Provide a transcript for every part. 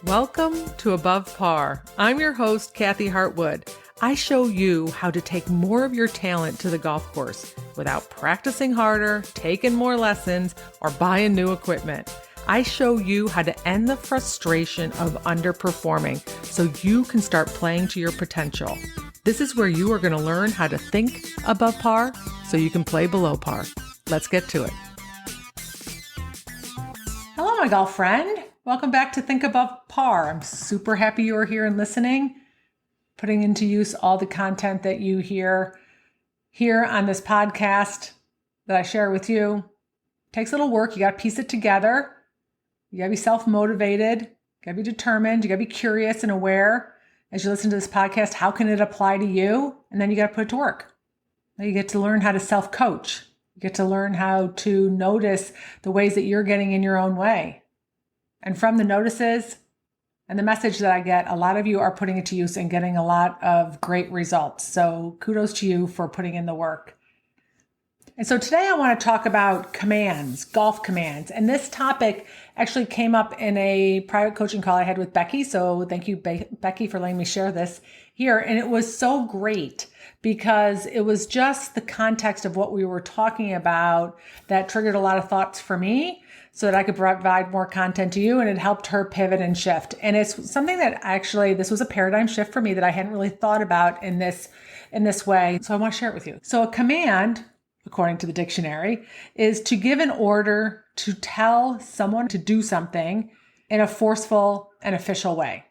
Welcome to Above Par. I'm your host, Kathy Hartwood. I show you how to take more of your talent to the golf course without practicing harder, taking more lessons, or buying new equipment. I show you how to end the frustration of underperforming so you can start playing to your potential. This is where you are going to learn how to think above par so you can play below par. Let's get to it. Hello, my golf friend. Welcome back to Think Above Par. I'm super happy you are here and listening, putting into use all the content that you hear here on this podcast that I share with you. It takes a little work. You got to piece it together. You got to be self-motivated. You got to be determined. You got to be curious and aware as you listen to this podcast. How can it apply to you? And then you got to put it to work. Now you get to learn how to self-coach. You get to learn how to notice the ways that you're getting in your own way. And from the notices and the message that I get, a lot of you are putting it to use and getting a lot of great results. So kudos to you for putting in the work. And so today I want to talk about commands, golf commands. And this topic actually came up in a private coaching call I had with Becky. So thank you, Becky, for letting me share this here. And it was so great because it was just the context of what we were talking about that triggered a lot of thoughts for me, so that I could provide more content to you, and it helped her pivot and shift. And it's something that actually, this was a paradigm shift for me that I hadn't really thought about in this way. So I want to share it with you. So a command, according to the dictionary, is to give an order to tell someone to do something in a forceful and official way.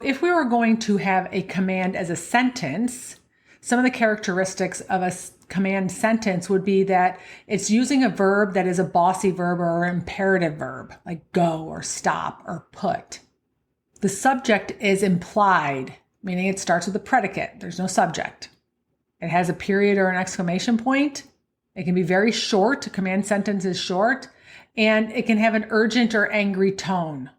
If we were going to have a command as a sentence, some of the characteristics of a command sentence would be that it's using a verb that is a bossy verb or an imperative verb, like go or stop or put. The subject is implied, meaning it starts with a predicate. There's no subject. It has a period or an exclamation point. It can be very short. A command sentence is short. And it can have an urgent or angry tone.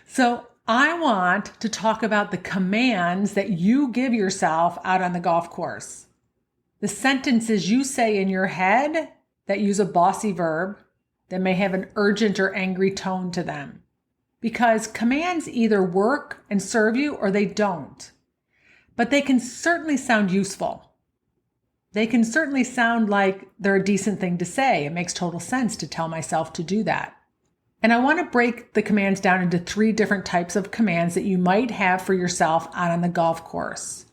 So I want to talk about the commands that you give yourself out on the golf course. The sentences you say in your head that use a bossy verb that may have an urgent or angry tone to them. Because commands either work and serve you or they don't. But they can certainly sound useful. They can certainly sound like they're a decent thing to say. It makes total sense to tell myself to do that. And I want to break the commands down into 3 different types of commands that you might have for yourself out on the golf course.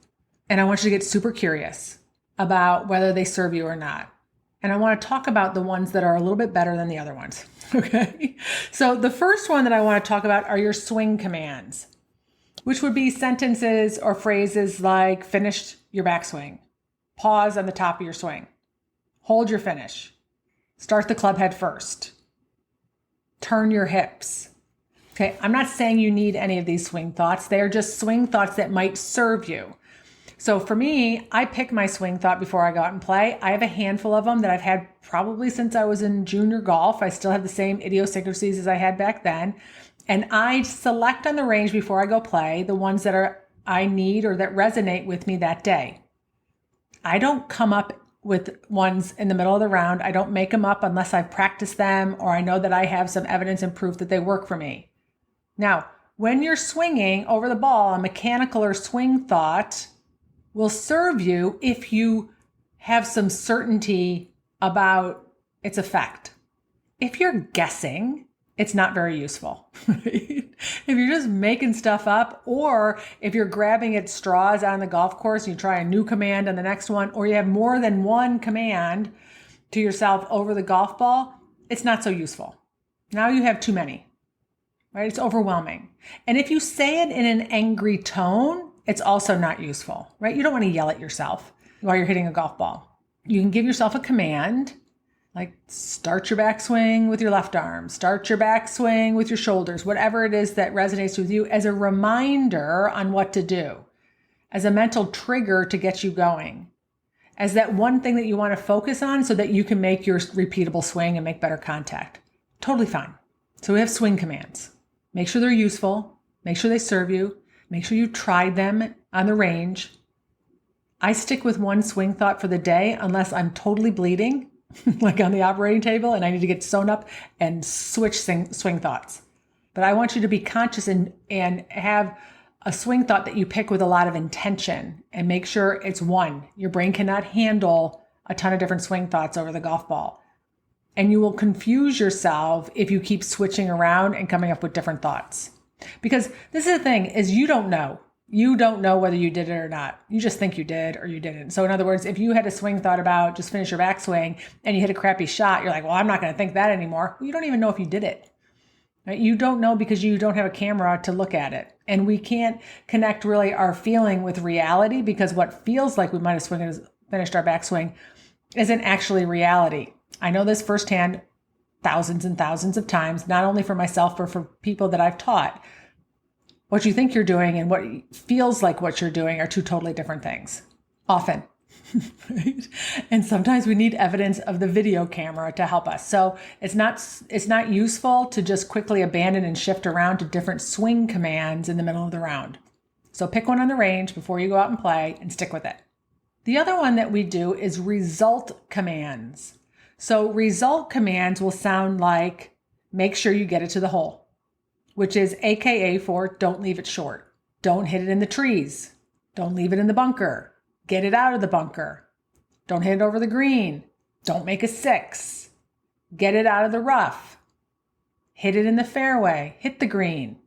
And I want you to get super curious about whether they serve you or not. And I want to talk about the ones that are a little bit better than the other ones. Okay. So the first one that I want to talk about are your swing commands, which would be sentences or phrases like finished your backswing, pause on the top of your swing, hold your finish, start the club head first, turn your hips. Okay, I'm not saying you need any of these swing thoughts. They are just swing thoughts that might serve you. So for me, I pick my swing thought before I go out and play. I have a handful of them that I've had probably since I was in junior golf. I still have the same idiosyncrasies as I had back then. And I select on the range before I go play the ones that I need or that resonate with me that day. I don't come up with ones in the middle of the round. I don't make them up unless I've practiced them or I know that I have some evidence and proof that they work for me. Now, when you're swinging over the ball, a mechanical or swing thought will serve you if you have some certainty about its effect. If you're guessing, it's not very useful. If you're just making stuff up, or if you're grabbing at straws on the golf course and you try a new command on the next one, or you have more than one command to yourself over the golf ball, it's not so useful. Now you have too many, right? It's overwhelming. And if you say it in an angry tone, it's also not useful, right? You don't want to yell at yourself while you're hitting a golf ball. You can give yourself a command, like start your backswing with your left arm, start your backswing with your shoulders, whatever it is that resonates with you, as a reminder on what to do, as a mental trigger to get you going, as that one thing that you want to focus on so that you can make your repeatable swing and make better contact. Totally fine. So we have swing commands. Make sure they're useful. Make sure they serve you. Make sure you tried them on the range. I stick with one swing thought for the day unless I'm totally bleeding, like on the operating table, and I need to get sewn up and switch swing thoughts. But I want you to be conscious and have a swing thought that you pick with a lot of intention and make sure it's one. Your brain cannot handle a ton of different swing thoughts over the golf ball. And you will confuse yourself if you keep switching around and coming up with different thoughts. Because this is the thing, is you don't know. You don't know whether you did it or not. You just think you did or you didn't. So in other words, if you had a swing thought about just finish your backswing and you hit a crappy shot, you're like, well, I'm not going to think that anymore. Well, you don't even know if you did it. Right? You don't know because you don't have a camera to look at it. And we can't connect really our feeling with reality because what feels like we might have finished our backswing isn't actually reality. I know this firsthand thousands and thousands of times, not only for myself, but for people that I've taught. What you think you're doing and what feels like what you're doing are two totally different things, often. Right? And sometimes we need evidence of the video camera to help us. So it's not useful to just quickly abandon and shift around to different swing commands in the middle of the round. So pick one on the range before you go out and play and stick with it. The other one that we do is result commands. So result commands will sound like make sure you get it to the hole, which is AKA for don't leave it short. Don't hit it in the trees. Don't leave it in the bunker. Get it out of the bunker. Don't hit it over the green. Don't make a 6. Get it out of the rough. Hit it in the fairway. Hit the green.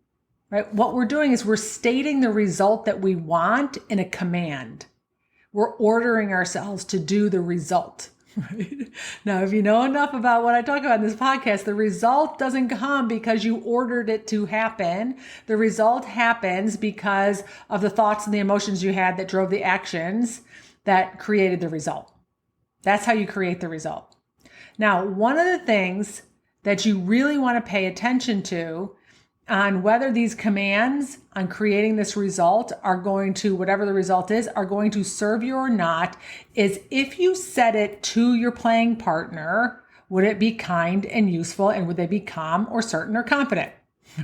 Right? What we're doing is we're stating the result that we want in a command. We're ordering ourselves to do the result. Right? Now, if you know enough about what I talk about in this podcast, the result doesn't come because you ordered it to happen. The result happens because of the thoughts and the emotions you had that drove the actions that created the result. That's how you create the result. Now, one of the things that you really want to pay attention to on whether these commands on creating this result are going to, whatever the result is, are going to serve you or not, is if you said it to your playing partner, would it be kind and useful, and would they be calm or certain or confident?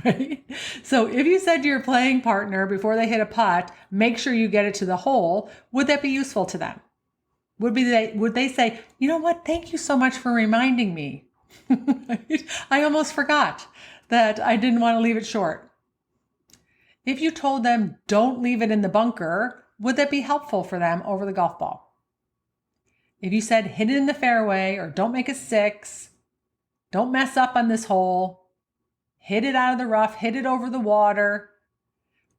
Right? So if you said to your playing partner before they hit a putt, make sure you get it to the hole, would that be useful to them? Would they say, you know what, thank you so much for reminding me. I almost forgot that I didn't want to leave it short. If you told them don't leave it in the bunker, would that be helpful for them over the golf ball? If you said hit it in the fairway or don't make a 6, don't mess up on this hole, hit it out of the rough, hit it over the water,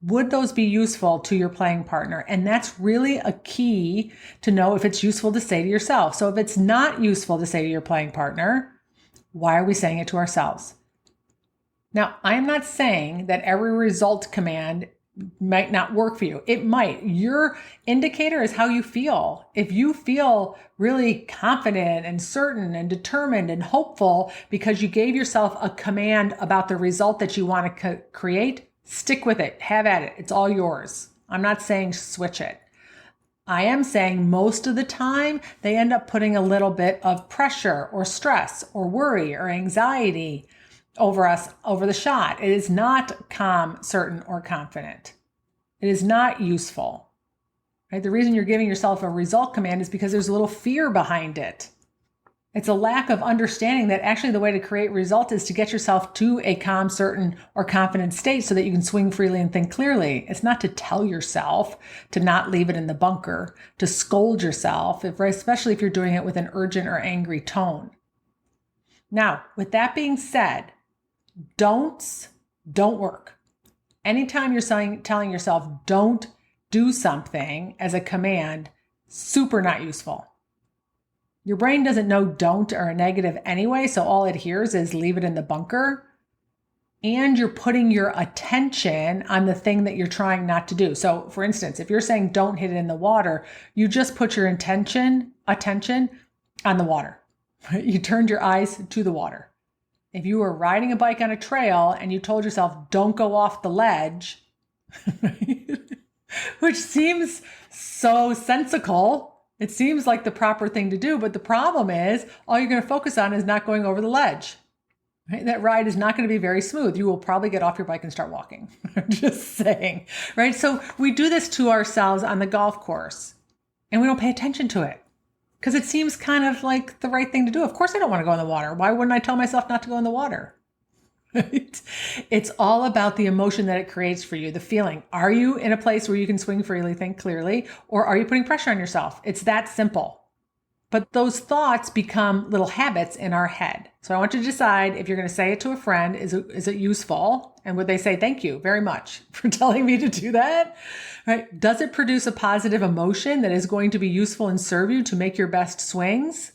would those be useful to your playing partner? And that's really a key to know if it's useful to say to yourself. So if it's not useful to say to your playing partner, why are we saying it to ourselves? Now, I'm not saying that every result command might not work for you. It might. Your indicator is how you feel. If you feel really confident and certain and determined and hopeful because you gave yourself a command about the result that you want to create, stick with it. Have at it. It's all yours. I'm not saying switch it. I am saying most of the time they end up putting a little bit of pressure or stress or worry or anxiety over us, over the shot. It is not calm, certain, or confident. It is not useful. Right? The reason you're giving yourself a result command is because there's a little fear behind it. It's a lack of understanding that actually the way to create result is to get yourself to a calm, certain, or confident state so that you can swing freely and think clearly. It's not to tell yourself to not leave it in the bunker, to scold yourself, especially if you're doing it with an urgent or angry tone. Now, with that being said, don'ts don't work. Anytime you're telling yourself don't do something as a command, super not useful. Your brain doesn't know don't or a negative anyway, so all it hears is leave it in the bunker. And you're putting your attention on the thing that you're trying not to do. So for instance, if you're saying don't hit it in the water, you just put your attention on the water. You turned your eyes to the water. If you were riding a bike on a trail and you told yourself, don't go off the ledge, which seems so sensical. It seems like the proper thing to do, but the problem is all you're going to focus on is not going over the ledge. Right? That ride is not going to be very smooth. You will probably get off your bike and start walking. I'm just saying, right? So we do this to ourselves on the golf course and we don't pay attention to it. Because it seems kind of like the right thing to do. Of course I don't want to go in the water. Why wouldn't I tell myself not to go in the water? Right? It's all about the emotion that it creates for you, the feeling. Are you in a place where you can swing freely, think clearly, or are you putting pressure on yourself? It's that simple. But those thoughts become little habits in our head. So I want you to decide if you're going to say it to a friend, is it useful? And would they say, thank you very much for telling me to do that? Right? Does it produce a positive emotion that is going to be useful and serve you to make your best swings?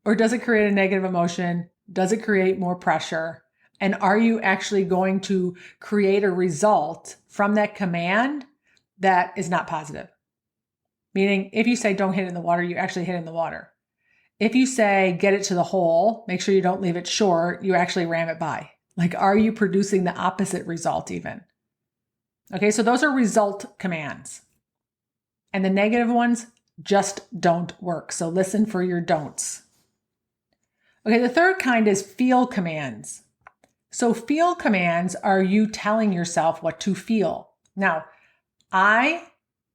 Or does it create a negative emotion? Does it create more pressure? And are you actually going to create a result from that command that is not positive? Meaning, if you say don't hit it in the water, you actually hit it in the water. If you say get it to the hole, make sure you don't leave it short, you actually ram it by. Like, are you producing the opposite result even? Okay, so those are result commands. And the negative ones just don't work. So listen for your don'ts. Okay, the third kind is feel commands. So feel commands are you telling yourself what to feel. Now, I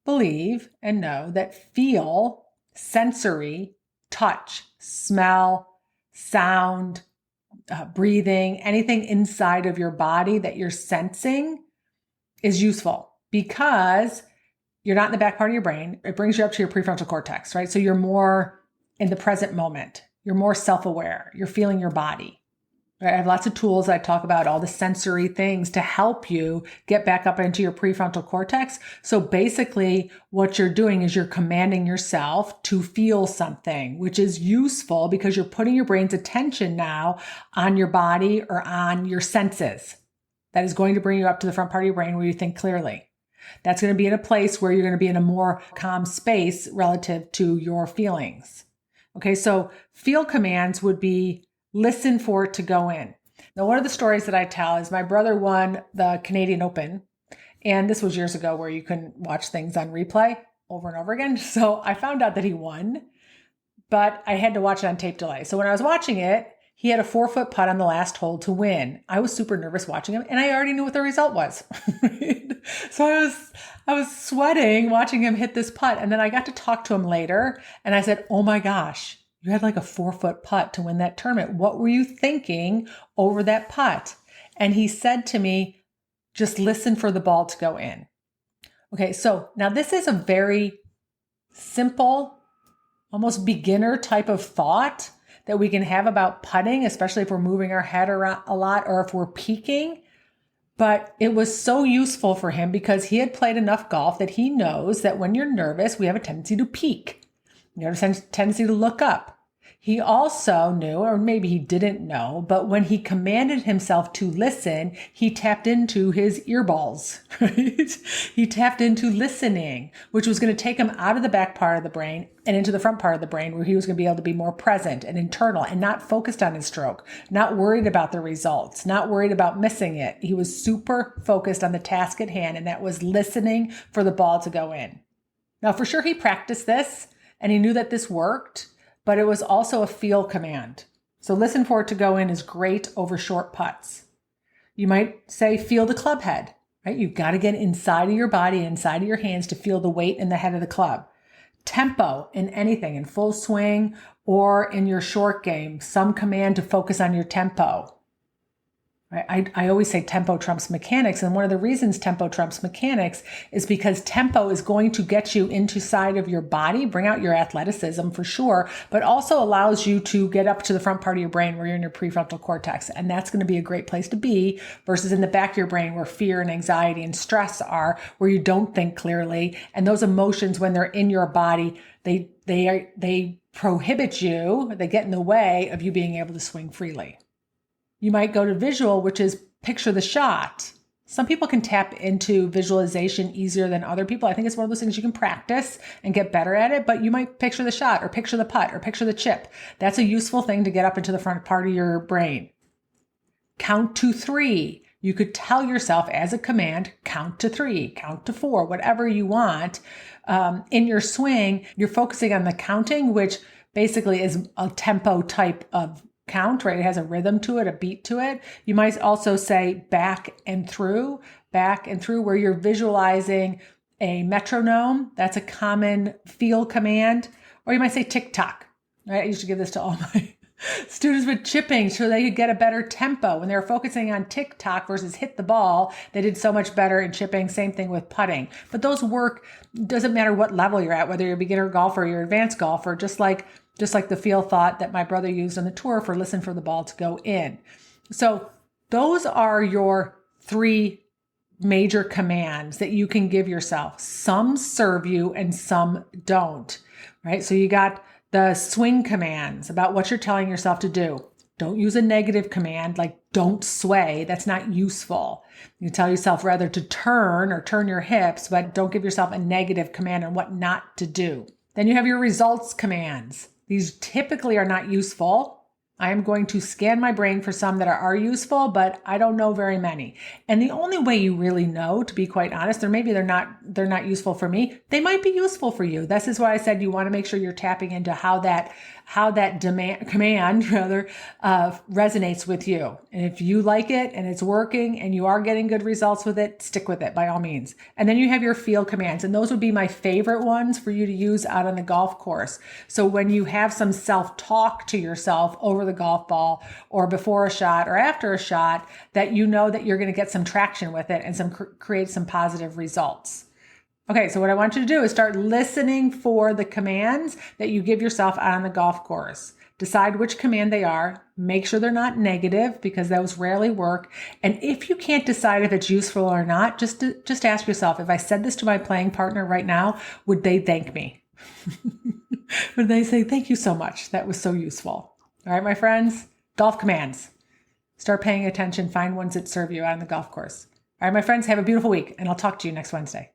believe and know that feel, sensory, touch, smell, sound, breathing, anything inside of your body that you're sensing is useful because you're not in the back part of your brain. It brings you up to your prefrontal cortex, right? So you're more in the present moment. You're more self-aware. You're feeling your body. I have lots of tools. I talk about all the sensory things to help you get back up into your prefrontal cortex. So basically what you're doing is you're commanding yourself to feel something, which is useful because you're putting your brain's attention now on your body or on your senses. That is going to bring you up to the front part of your brain where you think clearly. That's going to be in a place where you're going to be in a more calm space relative to your feelings. Okay, so feel commands would be listen for it to go in. Now, one of the stories that I tell is my brother won the Canadian Open. And this was years ago where you couldn't watch things on replay over and over again. So I found out that he won, but I had to watch it on tape delay. So when I was watching it, he had a 4-foot putt on the last hole to win. I was super nervous watching him and I already knew what the result was. So I was sweating watching him hit this putt. And then I got to talk to him later and I said, oh my gosh, you had like a 4-foot putt to win that tournament. What were you thinking over that putt? And he said to me, just listen for the ball to go in. Okay, so now this is a very simple, almost beginner type of thought that we can have about putting, especially if we're moving our head around a lot or if we're peeking. But it was so useful for him because he had played enough golf that he knows that when you're nervous, we have a tendency to peek. You have a tendency to look up. He also knew, or maybe he didn't know, but when he commanded himself to listen, he tapped into his earballs, right? He tapped into listening, which was going to take him out of the back part of the brain and into the front part of the brain where he was going to be able to be more present and internal and not focused on his stroke, not worried about the results, not worried about missing it. He was super focused on the task at hand, and that was listening for the ball to go in. Now, for sure, he practiced this and he knew that this worked, but it was also a feel command. So listen for it to go in is great over short putts. You might say, feel the club head, right? You've got to get inside of your body, inside of your hands to feel the weight in the head of the club. Tempo in anything, in full swing or in your short game, some command to focus on your tempo. I always say tempo trumps mechanics. And one of the reasons tempo trumps mechanics is because tempo is going to get you into side of your body, bring out your athleticism for sure, but also allows you to get up to the front part of your brain where you're in your prefrontal cortex. And that's going to be a great place to be versus in the back of your brain where fear and anxiety and stress are, where you don't think clearly. And those emotions, when they're in your body, they prohibit you, they get in the way of you being able to swing freely. You might go to visual, which is picture the shot. Some people can tap into visualization easier than other people. I think it's one of those things you can practice and get better at it, but you might picture the shot or picture the putt or picture the chip. That's a useful thing to get up into the front part of your brain. Count to 3. You could tell yourself as a command, count to 3, count to 4, whatever you want. In your swing, you're focusing on the counting, which basically is a tempo type of count, right? It has a rhythm to it, a beat to it. You might also say back and through, where you're visualizing a metronome. That's a common feel command. Or you might say tick tock, right? I used to give this to all Students with chipping so they could get a better tempo. When they were focusing on TikTok versus hit the ball, they did so much better in chipping. Same thing with putting. But those work, doesn't matter what level you're at, whether you're a beginner golfer or you're an advanced golfer, just like the feel thought that my brother used on the tour for listen for the ball to go in. So those are your 3 major commands that you can give yourself. Some serve you and some don't, right? So you got the swing commands about what you're telling yourself to do. Don't use a negative command like don't sway. That's not useful. You tell yourself rather to turn or turn your hips, but don't give yourself a negative command on what not to do. Then you have your results commands. These typically are not useful. I am going to scan my brain for some that are useful, but I don't know very many. And the only way you really know, to be quite honest, or maybe they're not useful for me, they might be useful for you. This is why I said you want to make sure you're tapping into how that command resonates with you. And if you like it and it's working and you are getting good results with it, stick with it by all means. And then you have your feel commands, and those would be my favorite ones for you to use out on the golf course. So when you have some self-talk to yourself over the golf ball or before a shot or after a shot, that you know that you're going to get some traction with it and create some positive results. Okay, so what I want you to do is start listening for the commands that you give yourself out on the golf course. Decide which command they are. Make sure they're not negative because those rarely work. And if you can't decide if it's useful or not, just ask yourself, if I said this to my playing partner right now, would they thank me? Would they say, thank you so much? That was so useful. All right, my friends, golf commands. Start paying attention. Find ones that serve you out on the golf course. All right, my friends, have a beautiful week, and I'll talk to you next Wednesday.